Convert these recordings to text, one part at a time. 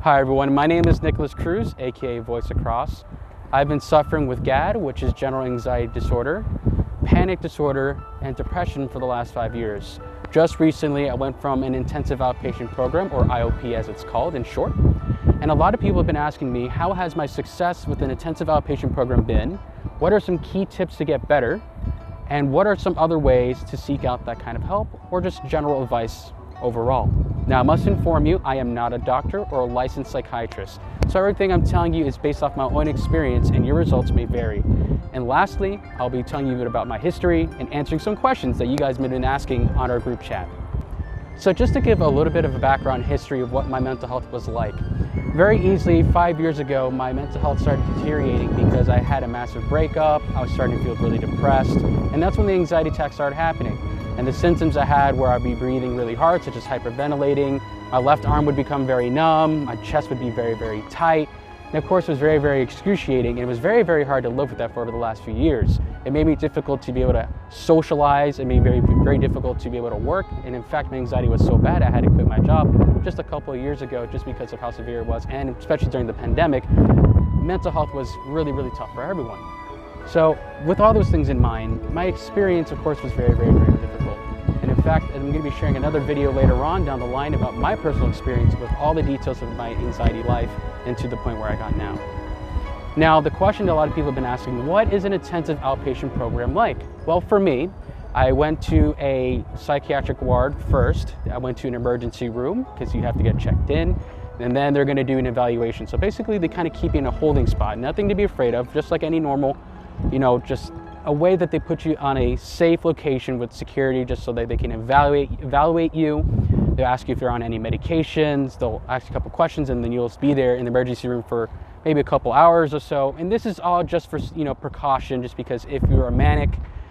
Hi everyone, my name is Cruz, aka VoiceofCross. I've been suffering with GAD, which is general anxiety disorder, panic disorder, and depression for the last 5 years. Just recently, I went from an intensive outpatient program, or IOP as it's called in short, and a lot of people have been asking me, how has my success with an intensive outpatient program been? What are some key tips to get better? And what are some other ways to seek out that kind of help, or just general advice overall? Now, I must inform you, I am not a doctor or a licensed psychiatrist, so everything I'm telling you is based off my own experience and your results may vary. And lastly, I'll be telling you a bit about my history and answering some questions that you guys have been asking on our group chat. So just to give a little bit of a background history of what my mental health was like. Very easily, 5 years ago, my mental health started deteriorating because I had a massive breakup, I was starting to feel really depressed, and that's when the anxiety attacks started happening. And the symptoms I had where I'd be breathing really hard, such as hyperventilating, my left arm would become very numb, my chest would be very, very tight, and of course it was very, very excruciating, and it was very, very hard to live with that for over the last few years. It made me difficult to be able to socialize, it made me very, very difficult to be able to work, and in fact my anxiety was so bad I had to quit my job just a couple of years ago just because of how severe it was, and especially during the pandemic, mental health was really, really tough for everyone. So with all those things in mind, my experience of course was very, very, very difficult. And in fact, I'm going to be sharing another video later on down the line about my personal experience with all the details of my anxiety life and to the point where I got now. Now, the question that a lot of people have been asking, what is an intensive outpatient program like? Well, for me, I went to a psychiatric ward first. I went to an emergency room because you have to get checked in. And then they're going to do an evaluation. So basically, they kind of keep you in a holding spot. Nothing to be afraid of, just like any normal, just a way that they put you on a safe location with security just so that they can evaluate you. They'll ask you if you're on any medications, they'll ask you a couple questions, and then you'll be there in the emergency room for maybe a couple hours or so. And this is all just for precaution, just because if you're a manic,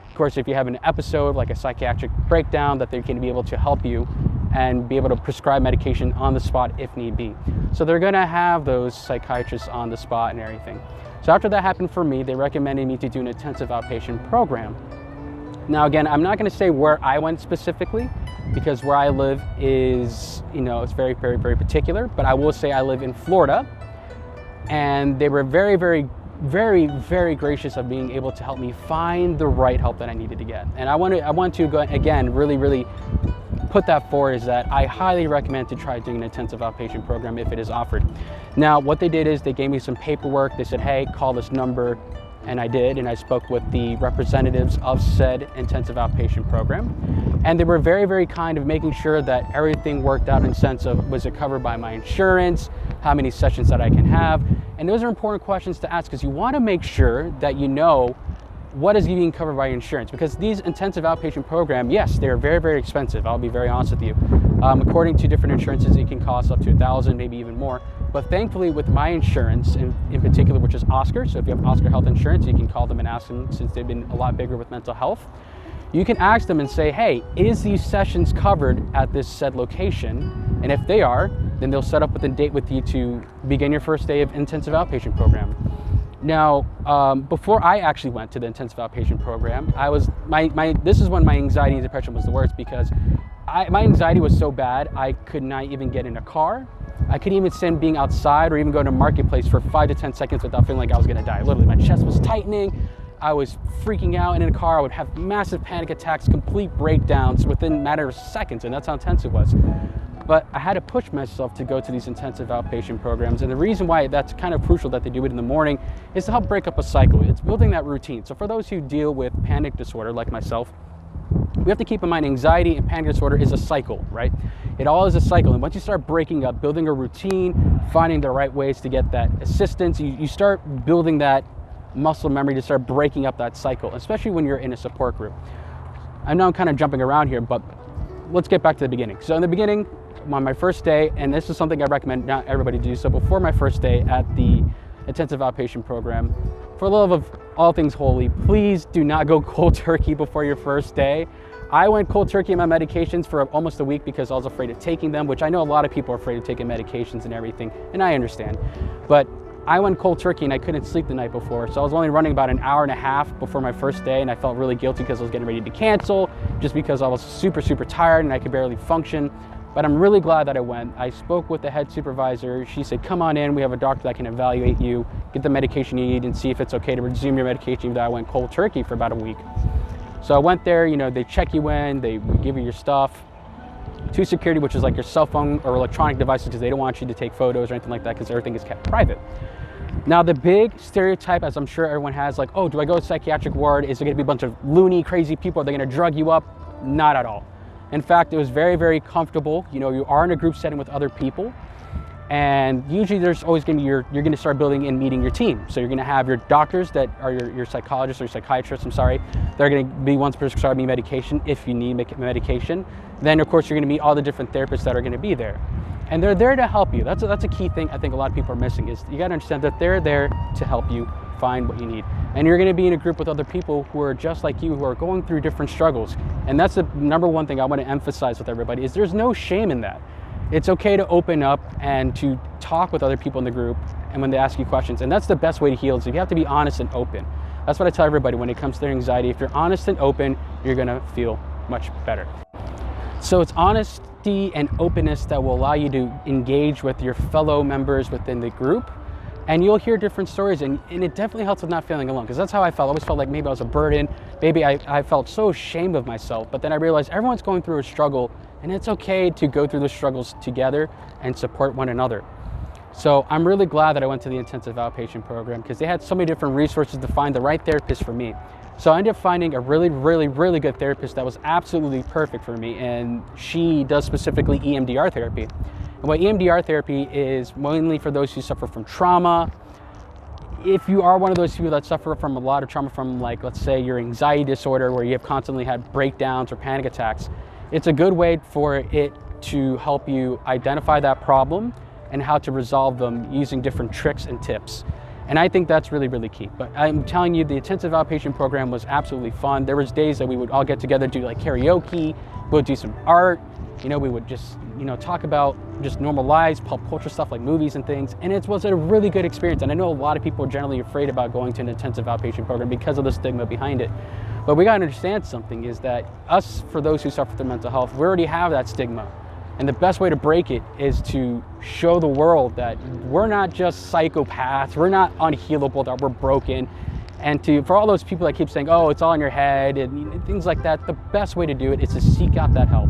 of course, if you have an episode like a psychiatric breakdown, that they can be able to help you and be able to prescribe medication on the spot if need be. So they're gonna have those psychiatrists on the spot and everything. So after that happened for me, they recommended me to do an intensive outpatient program. Now again, I'm not gonna say where I went specifically because where I live is, it's very, very, very particular, but I will say I live in Florida, and they were very, very, very, very gracious of being able to help me find the right help that I needed to get. And I want to go, again, really, really put that forward, is that I highly recommend to try doing an intensive outpatient program if it is offered. Now, what they did is they gave me some paperwork. They said, hey, call this number. And I did, and I spoke with the representatives of said intensive outpatient program. And they were very, very kind of making sure that everything worked out in the sense of, was it covered by my insurance? How many sessions that I can have? And those are important questions to ask because you want to make sure that you know what is being covered by insurance, because these intensive outpatient program, yes, they're very, very expensive. I'll be very honest with you. According to different insurances, it can cost up to $1,000, maybe even more. But thankfully, with my insurance in particular, which is Oscar, so if you have Oscar Health Insurance, you can call them and ask them, since they've been a lot bigger with mental health. You can ask them and say, hey, is these sessions covered at this said location? And if they are, then they'll set up with a date with you to begin your first day of intensive outpatient program. Now, before I actually went to the intensive outpatient program, this is when my anxiety and depression was the worst, because my anxiety was so bad, I could not even get in a car. I couldn't even stand being outside or even go to a marketplace for 5 to 10 seconds without feeling like I was gonna die. Literally, my chest was tightening, I was freaking out, and in a car I would have massive panic attacks, complete breakdowns within a matter of seconds, and that's how intense it was. But I had to push myself to go to these intensive outpatient programs. And the reason why that's kind of crucial that they do it in the morning is to help break up a cycle. It's building that routine. So for those who deal with panic disorder, like myself, we have to keep in mind anxiety and panic disorder is a cycle, right? It all is a cycle. And once you start breaking up, building a routine, finding the right ways to get that assistance, you start building that muscle memory to start breaking up that cycle, especially when you're in a support group. I know I'm kind of jumping around here, but let's get back to the beginning. So in the beginning, on my first day, and this is something I recommend not everybody do, so before my first day at the intensive outpatient program, for the love of all things holy, please do not go cold turkey before your first day. I went cold turkey on my medications for almost a week because I was afraid of taking them, which I know a lot of people are afraid of taking medications and everything, and I understand. But I went cold turkey and I couldn't sleep the night before, so I was only running about an hour and a half before my first day, and I felt really guilty because I was getting ready to cancel, just because I was super, super tired and I could barely function. But I'm really glad that I went. I spoke with the head supervisor. She said, come on in, we have a doctor that can evaluate you, get the medication you need, and see if it's okay to resume your medication, even though I went cold turkey for about a week. So I went there, you know, they check you in, they give you your stuff. To security, which is like your cell phone or electronic devices, because they don't want you to take photos or anything like that, because everything is kept private. Now, the big stereotype, as I'm sure everyone has, like, oh, do I go to psychiatric ward? Is there gonna be a bunch of loony, crazy people? Are they gonna drug you up? Not at all. In fact, it was very, very comfortable. You know, you are in a group setting with other people, and usually there's always gonna be you're gonna start building and meeting your team. So you're gonna have your doctors that are your psychologists or psychiatrists, I'm sorry. They're gonna be ones prescribing you medication if you need medication. Then, of course, you're gonna meet all the different therapists that are gonna be there. And they're there to help you. That's a key thing I think a lot of people are missing, is you gotta understand that they're there to help you find what you need. And you're gonna be in a group with other people who are just like you, who are going through different struggles. And that's the number one thing I wanna emphasize with everybody, is there's no shame in that. It's okay to open up and to talk with other people in the group, and when they ask you questions. And that's the best way to heal, is you have to be honest and open. That's what I tell everybody when it comes to their anxiety. If you're honest and open, you're gonna feel much better. So it's honesty and openness that will allow you to engage with your fellow members within the group, and you'll hear different stories, and it definitely helps with not feeling alone, because that's how I felt. I always felt like maybe I was a burden, maybe I felt so ashamed of myself, but then I realized everyone's going through a struggle, and it's okay to go through the struggles together and support one another. So I'm really glad that I went to the intensive outpatient program, because they had so many different resources to find the right therapist for me. So I ended up finding a really, really, really good therapist that was absolutely perfect for me, and she does specifically EMDR therapy. And what EMDR therapy is, mainly for those who suffer from trauma. If you are one of those people that suffer from a lot of trauma from, like, let's say your anxiety disorder, where you have constantly had breakdowns or panic attacks, it's a good way for it to help you identify that problem and how to resolve them using different tricks and tips. And I think that's really, really key. But I'm telling you, the intensive outpatient program was absolutely fun. There was days that we would all get together, do like karaoke, we'll do some art, you know, we would just, you know, talk about just normal lives, pop culture stuff like movies and things. And it was a really good experience. And I know a lot of people are generally afraid about going to an intensive outpatient program because of the stigma behind it. But we gotta understand something, is that us, for those who suffer from mental health, we already have that stigma. And the best way to break it is to show the world that we're not just psychopaths, we're not unhealable, that we're broken. And for all those people that keep saying, oh, it's all in your head and things like that, the best way to do it is to seek out that help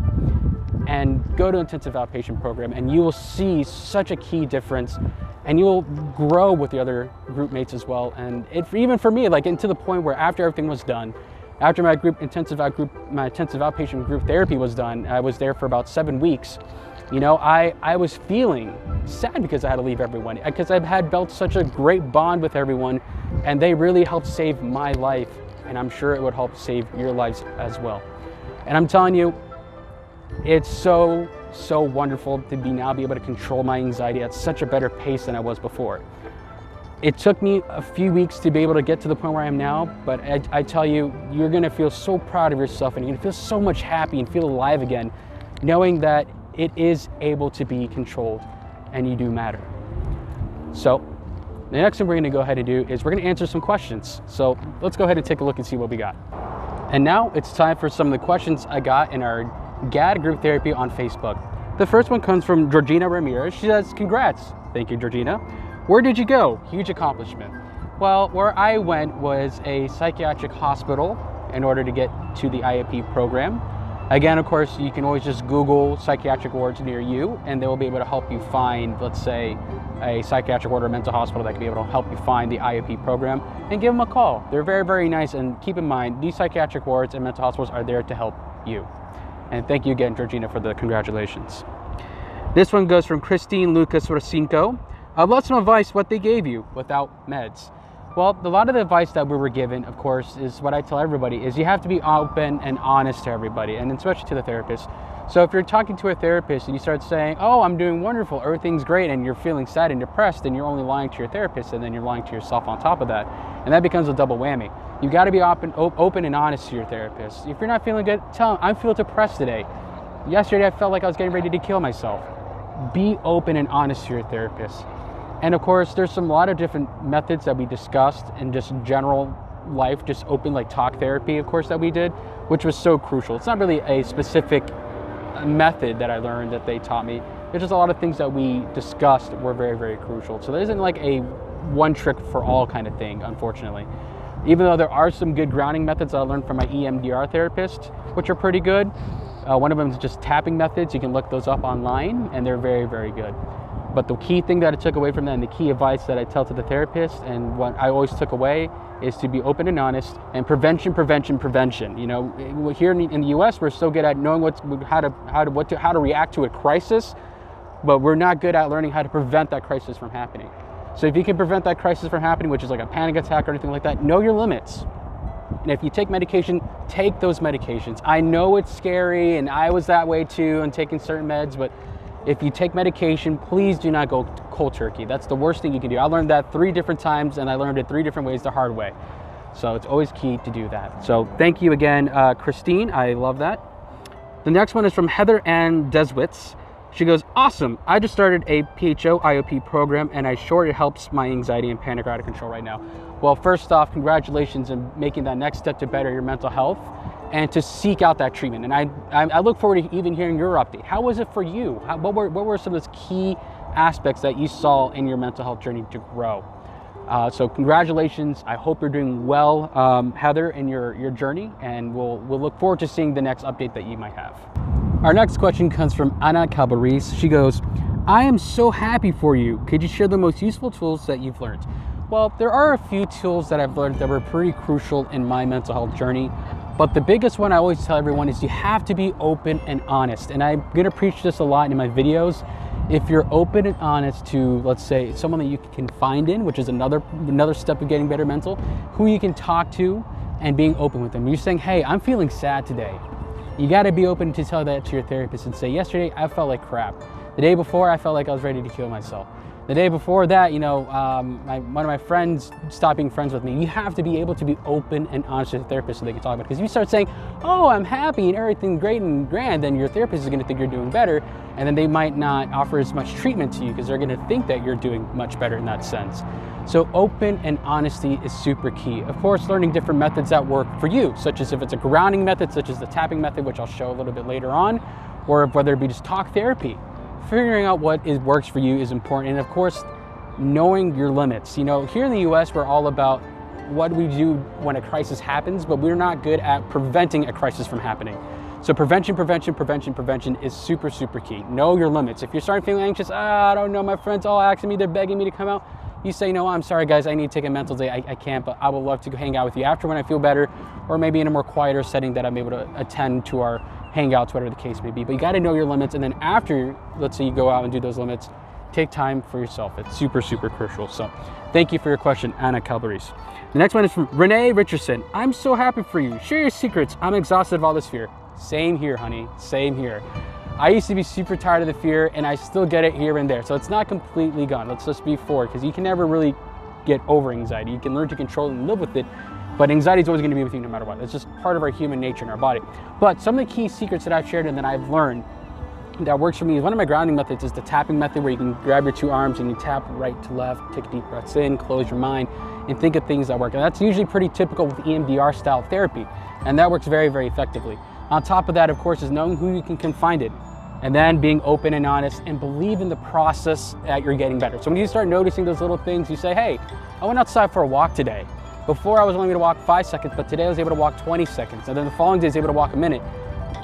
and go to intensive outpatient program, and you will see such a key difference, and you will grow with the other group mates as well. And even for me, like, to the point where after everything was done, after my intensive outpatient group therapy was done, I was there for about 7 weeks. You know, I was feeling sad because I had to leave everyone, because I had built such a great bond with everyone, and they really helped save my life, and I'm sure it would help save your lives as well. And I'm telling you, it's so wonderful to now be able to control my anxiety at such a better pace than I was before. It took me a few weeks to be able to get to the point where I am now, but I tell you, you're gonna feel so proud of yourself, and you're gonna feel so much happy and feel alive again, knowing that it is able to be controlled and you do matter. So the next thing we're gonna go ahead and do is we're gonna answer some questions. So let's go ahead and take a look and see what we got. And now it's time for some of the questions I got in our GAD group therapy on Facebook. The first one comes from Georgina Ramirez. She says, congrats. Thank you, Georgina. Where did you go? Huge accomplishment. Well, where I went was a psychiatric hospital in order to get to the IOP program. Again, of course, you can always just Google psychiatric wards near you, and they will be able to help you find, let's say, a psychiatric ward or mental hospital that can be able to help you find the IOP program, and give them a call. They're very, very nice, and keep in mind, these psychiatric wards and mental hospitals are there to help you. And thank you again, Georgina, for the congratulations. This one goes from Christine Lucas Rocinco. I'd love some advice what they gave you without meds. Well, a lot of the advice that we were given, of course, is what I tell everybody, is you have to be open and honest to everybody, and especially to the therapist. So if you're talking to a therapist and you start saying, oh, I'm doing wonderful, everything's great, and you're feeling sad and depressed, then you're only lying to your therapist, and then you're lying to yourself on top of that. And that becomes a double whammy. You gotta be open and honest to your therapist. If you're not feeling good, tell them, I feel depressed today. Yesterday I felt like I was getting ready to kill myself. Be open and honest to your therapist. And of course, there's a lot of different methods that we discussed in just general life, just open like talk therapy, of course, that we did, which was so crucial. It's not really a specific method that I learned that they taught me. There's just a lot of things that we discussed were very, very crucial. So there isn't like a one trick for all kind of thing, unfortunately. Even though there are some good grounding methods I learned from my Emdr therapist, which are pretty good. One of them is just tapping methods. You can look those up online and they're very, very good. But the key thing that I took away from that, and the key advice that I tell to the therapist, and what I always took away, is to be open and honest, and prevention, prevention, prevention. You know, here in the U.S., we're so good at knowing how to react to a crisis, but we're not good at learning how to prevent that crisis from happening. So if you can prevent that crisis from happening, which is like a panic attack or anything like that, know your limits. And if you take medication, take those medications. I know it's scary, and I was that way too, and taking certain meds, but if you take medication, please do not go cold turkey. That's the worst thing you can do. I learned that 3 different times, and I learned it 3 different ways the hard way. So it's always key to do that. So thank you again, Christine. I love that. The next one is from Heather Ann Deswitz. She goes, awesome. I just started a PHO IOP program, and I'm sure it helps my anxiety and panic out of control right now. Well, first off, congratulations on making that next step to better your mental health and to seek out that treatment. And I look forward to even hearing your update. How was it for you? What were some of those key aspects that you saw in your mental health journey to grow? So congratulations. I hope you're doing well, Heather, in your journey, and we'll look forward to seeing the next update that you might have. Our next question comes from Ana Calvaris. She goes, I am so happy for you. Could you share the most useful tools that you've learned? Well, there are a few tools that I've learned that were pretty crucial in my mental health journey. But the biggest one I always tell everyone is you have to be open and honest. And I'm gonna preach this a lot in my videos. If you're open and honest to, let's say, someone that you can confide in, which is another step of getting better mental, who you can talk to and being open with them. You're saying, hey, I'm feeling sad today. You gotta be open to tell that to your therapist and say, yesterday I felt like crap. The day before I felt like I was ready to kill myself. The day before that, you know, one of my friends stopped being friends with me. You have to be able to be open and honest with the therapist so they can talk about it. Because if you start saying, oh, I'm happy and everything's great and grand, then your therapist is gonna think you're doing better, and then they might not offer as much treatment to you because they're gonna think that you're doing much better in that sense. So open and honesty is super key. Of course, learning different methods that work for you, such as if it's a grounding method, such as the tapping method, which I'll show a little bit later on, or whether it be just talk therapy. Figuring out what works for you is important. And of course, knowing your limits. You know, here in the US, we're all about what we do when a crisis happens, but we're not good at preventing a crisis from happening. So prevention, prevention, prevention, prevention is super, super key. Know your limits. If you're starting feeling anxious, I don't know, my friends all asking me, they're begging me to come out. You say, no, I'm sorry guys, I need to take a mental day, I can't, but I would love to hang out with you after when I feel better, or maybe in a more quieter setting that I'm able to attend to our hangouts, whatever the case may be. But you gotta know your limits, and then after, let's say you go out and do those limits, take time for yourself. It's super, super crucial. So thank you for your question, Anna Calvaris. The next one is from Renee Richardson. I'm so happy for you. Share your secrets. I'm exhausted of all this fear. Same here, honey, same here. I used to be super tired of the fear, and I still get it here and there. So it's not completely gone. Let's just be forward, because you can never really get over anxiety. You can learn to control and live with it, but anxiety is always going to be with you no matter what. It's just part of our human nature in our body. But some of the key secrets that I've shared and that I've learned that works for me is one of my grounding methods is the tapping method, where you can grab your 2 arms and you tap right to left, take deep breaths in, close your mind, and think of things that work. And that's usually pretty typical with EMDR style therapy, and that works very, very effectively. On top of that, of course, is knowing who you can confide in, and then being open and honest and believe in the process that you're getting better. So when you start noticing those little things, you say, hey, I went outside for a walk today. Before I was only able to walk 5 seconds, but today I was able to walk 20 seconds. And then the following day I was able to walk a minute.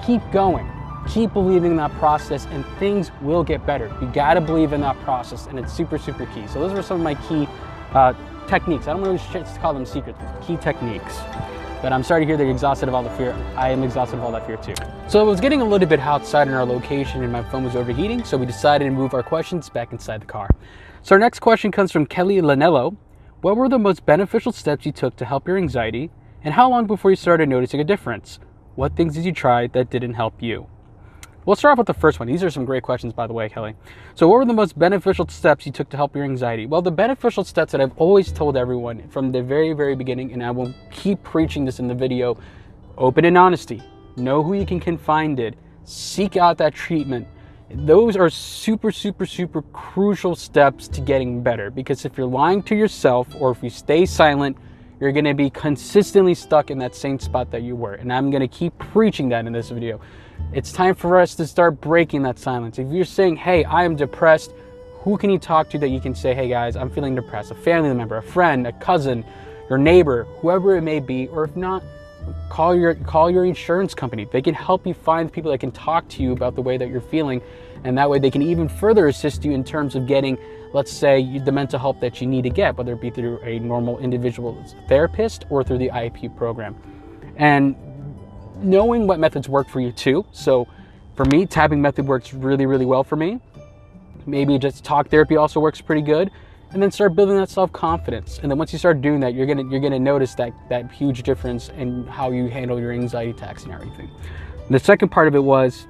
Keep going, keep believing in that process, and things will get better. You gotta believe in that process, and it's super, super key. So those are some of my key techniques. I don't really call them secrets, but key techniques. But I'm sorry to hear that you're exhausted of all the fear. I am exhausted of all that fear too. So it was getting a little bit outside in our location and my phone was overheating, so we decided to move our questions back inside the car. So our next question comes from Kelly Lanello. What were the most beneficial steps you took to help your anxiety, and how long before you started noticing a difference? What things did you try that didn't help you? We'll start off with the first one. These are some great questions, by the way, Kelly. So what were the most beneficial steps you took to help your anxiety? Well, the beneficial steps that I've always told everyone from the very, very beginning, and I will keep preaching this in the video, open and honesty. Know who you can confide in. Seek out that treatment. Those are super, super, super crucial steps to getting better, because if you're lying to yourself or if you stay silent, you're gonna be consistently stuck in that same spot that you were. And I'm gonna keep preaching that in this video. It's time for us to start breaking that silence. If you're saying, hey, I am depressed, who can you talk to that you can say, hey guys, I'm feeling depressed? A family member, a friend, a cousin, your neighbor, whoever it may be, or if not, call your insurance company. They can help you find people that can talk to you about the way that you're feeling, and that way they can even further assist you in terms of getting, let's say, the mental help that you need to get, whether it be through a normal individual therapist or through the IOP program. And knowing what methods work for you too. So for me, tapping method works really, really well for me. Maybe just talk therapy also works pretty good. And then start building that self-confidence. And then once you start doing that, you're gonna notice that huge difference in how you handle your anxiety attacks and everything. And the second part of it was,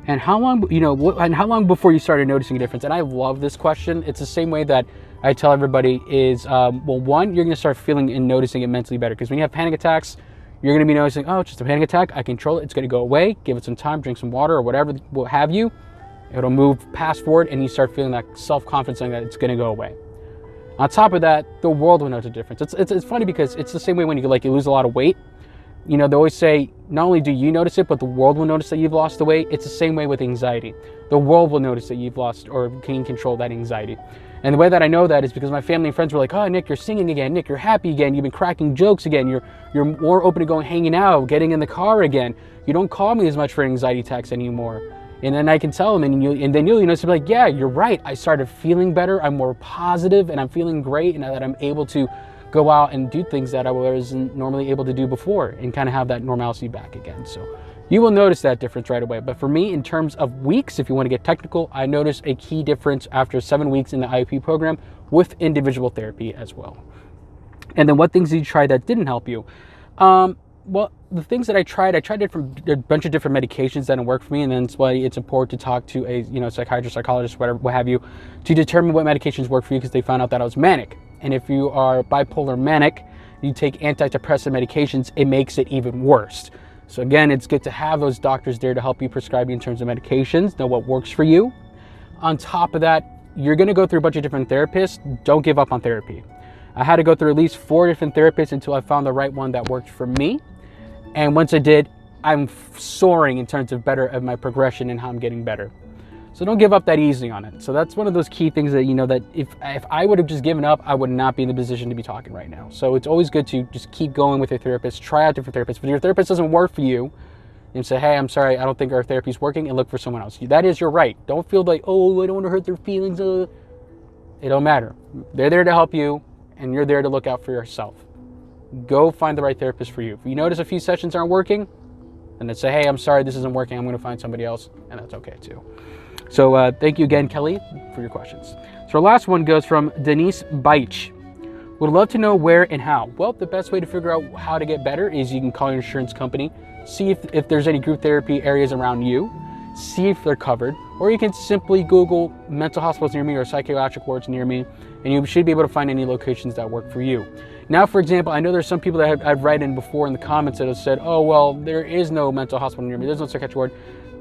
and how long before you started noticing a difference? And I love this question. It's the same way that I tell everybody is, well, one, you're gonna start feeling and noticing it mentally better. Because when you have panic attacks, you're gonna be noticing, oh, it's just a panic attack, I control it, it's gonna go away, give it some time, drink some water or whatever, what have you. It'll move past forward and you start feeling that self-confidence that it's gonna go away. On top of that, the world will notice a difference. It's funny because it's the same way when you lose a lot of weight. You know, they always say, not only do you notice it, but the world will notice that you've lost the weight. It's the same way with anxiety. The world will notice that you've lost or can control that anxiety. And the way that I know that is because my family and friends were like, oh, Nick, you're singing again. Nick, you're happy again. You've been cracking jokes again. You're more open to going hanging out, getting in the car again. You don't call me as much for anxiety attacks anymore. And then I can tell them, and then you'll notice, like, yeah, you're right. I started feeling better. I'm more positive, and I'm feeling great, and that I'm able to go out and do things that I wasn't normally able to do before, and kind of have that normalcy back again. So you will notice that difference right away. But for me, in terms of weeks, if you want to get technical, I noticed a key difference after 7 weeks in the IOP program with individual therapy as well. And then what things did you try that didn't help you? Well, the things that I tried a bunch of different medications that didn't work for me, and then that's why it's important to talk to a psychiatrist, psychologist, whatever, what have you, to determine what medications work for you, because they found out that I was manic. And if you are bipolar manic, you take antidepressant medications, it makes it even worse. So again, it's good to have those doctors there to help you prescribe you in terms of medications, know what works for you. On top of that, you're gonna go through a bunch of different therapists. Don't give up on therapy. I had to go through at least 4 different therapists until I found the right one that worked for me. And once I did, I'm soaring in terms of my progression and how I'm getting better. So don't give up that easy on it. So that's one of those key things that, that if I would have just given up, I would not be in the position to be talking right now. So it's always good to just keep going with your therapist, try out different therapists. If your therapist doesn't work for you, and say, hey, I'm sorry, I don't think our therapy is working, and look for someone else. That is your right. Don't feel like, oh, I don't want to hurt their feelings. It don't matter. They're there to help you, and you're there to look out for yourself. Go find the right therapist for you. If you notice a few sessions aren't working, then say, hey, I'm sorry, this isn't working. I'm going to find somebody else, and that's okay too. So thank you again, Kelly, for your questions. So our last one goes from Denise Beich. Would love to know where and how. Well, the best way to figure out how to get better is you can call your insurance company, see if there's any group therapy areas around you, see if they're covered, or you can simply Google mental hospitals near me or psychiatric wards near me, and you should be able to find any locations that work for you. Now, for example, I know there's some people that I've written before in the comments that have said, oh, well, there is no mental hospital near me, there's no psychiatric ward.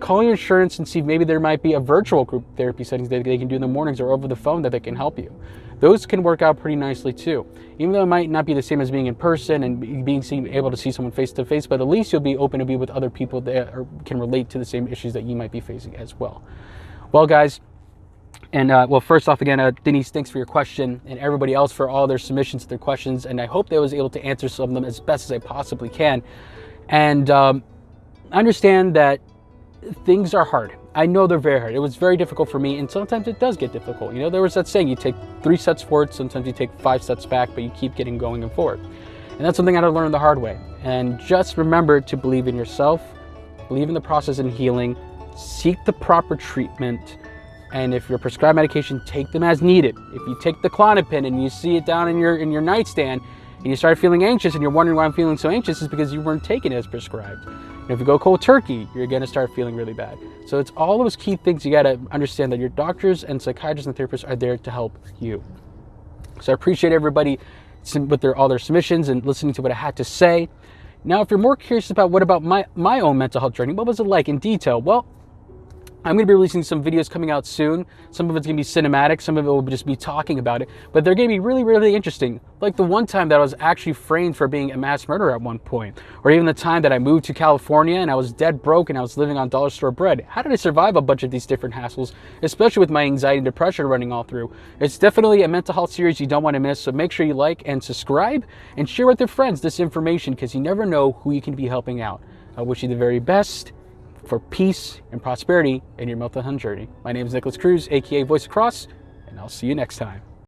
Call your insurance and see if maybe there might be a virtual group therapy settings that they can do in the mornings or over the phone that they can help you. Those can work out pretty nicely too. Even though it might not be the same as being in person and being able to see someone face to face, but at least you'll be open to be with other people that can relate to the same issues that you might be facing as well. Well, guys, and well, first off, again, Denise, thanks for your question, and everybody else for all their submissions, their questions, and I hope that I was able to answer some of them as best as I possibly can. And understand that things are hard. I know they're very hard. It was very difficult for me, and sometimes it does get difficult. There was that saying, you take 3 steps forward, sometimes you take 5 steps back, but you keep getting going and forward. And that's something I had to learn the hard way. And just remember to believe in yourself, believe in the process and healing, seek the proper treatment, and if you're prescribed medication, take them as needed. If you take the Klonopin and you see it down in your nightstand, and you start feeling anxious and you're wondering why I'm feeling so anxious, it's because you weren't taking it as prescribed. And if you go cold turkey, you're gonna start feeling really bad. So it's all those key things you gotta understand, that your doctors and psychiatrists and therapists are there to help you. So I appreciate everybody with all their submissions and listening to what I had to say. Now, if you're more curious about what about my own mental health journey, what was it like in detail? Well, I'm going to be releasing some videos coming out soon. Some of it's going to be cinematic, some of it will just be talking about it, but they're going to be really, really interesting. Like the one time that I was actually framed for being a mass murderer at one point, or even the time that I moved to California and I was dead broke and I was living on dollar store bread. How did I survive a bunch of these different hassles, especially with my anxiety and depression running all through? It's definitely a mental health series you don't want to miss, so make sure you like and subscribe and share with your friends this information, because you never know who you can be helping out. I wish you the very best for peace and prosperity in your mental health journey. My name is Nicholas Cruz, aka VoiceofCross, and I'll see you next time.